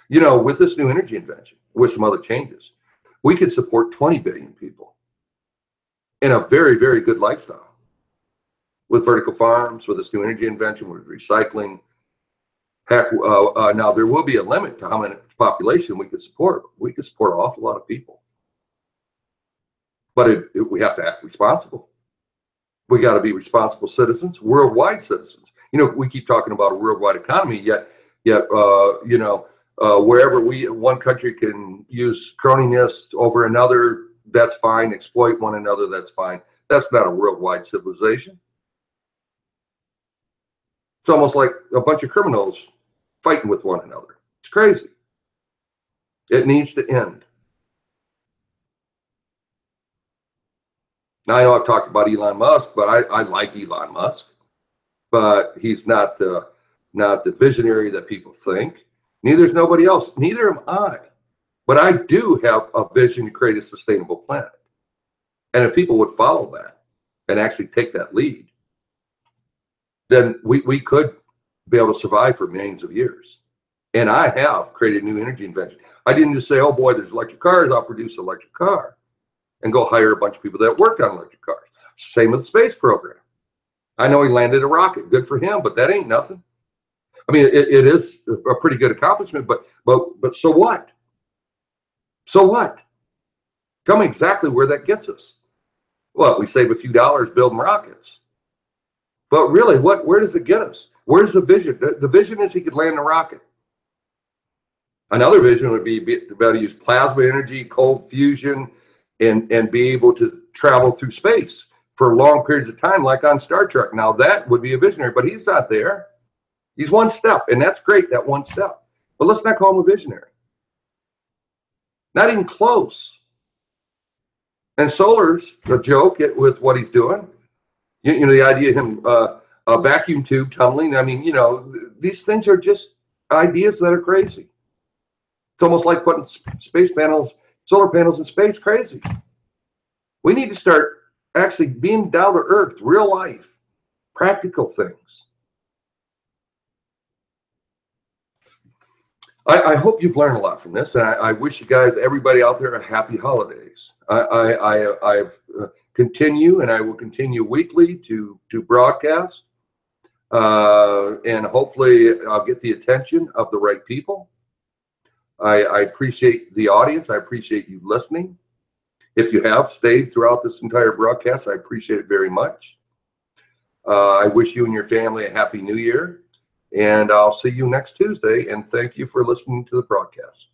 You know, with this new energy invention, with some other changes, we could support 20 billion people in a very, very good lifestyle. With vertical farms, with this new energy invention, with recycling. Heck, now there will be a limit to how many population we could support. We could support an awful lot of people. But we have to act responsible. We got to be responsible citizens, worldwide citizens. You know, we keep talking about a worldwide economy, yet you know, wherever one country can use cronyism over another, that's fine. Exploit one another, that's fine. That's not a worldwide civilization. It's almost like a bunch of criminals fighting with one another. It's crazy. It needs to end. Now, I know I've talked about Elon Musk, but I like Elon Musk, but he's not the visionary that people think. Neither is nobody else. Neither am I. But I do have a vision to create a sustainable planet. And if people would follow that and actually take that lead, then we could be able to survive for millions of years. And I have created new energy invention. I didn't just say, oh boy, there's electric cars, I'll produce an electric car and go hire a bunch of people that worked on electric cars. Same with the space program. I know he landed a rocket, good for him, but that ain't nothing. I mean, it is a pretty good accomplishment, but so what? So what? Tell me exactly where that gets us. Well, we save a few dollars building rockets. But really, where does it get us? Where's the vision? The vision is he could land a rocket. Another vision would be able to use plasma energy, cold fusion, and be able to travel through space for long periods of time, like on Star Trek. Now that would be a visionary, but he's not there. He's one step, and that's great, that one step. But let's not call him a visionary. Not even close. And solar's a joke with what he's doing. You know, the idea of him, a vacuum tube tunneling. I mean, you know, these things are just ideas that are crazy. It's almost like putting space panels, solar panels in space, crazy. We need to start actually being down to earth, real life, practical things. I hope you've learned a lot from this, and I wish you guys, everybody out there, a happy holidays. I've continue, and I will continue weekly to broadcast, and hopefully I'll get the attention of the right people. I appreciate the audience. I appreciate you listening. If you have stayed throughout this entire broadcast, I appreciate it very much. I wish you and your family a happy new year, and I'll see you next Tuesday, and thank you for listening to the broadcast.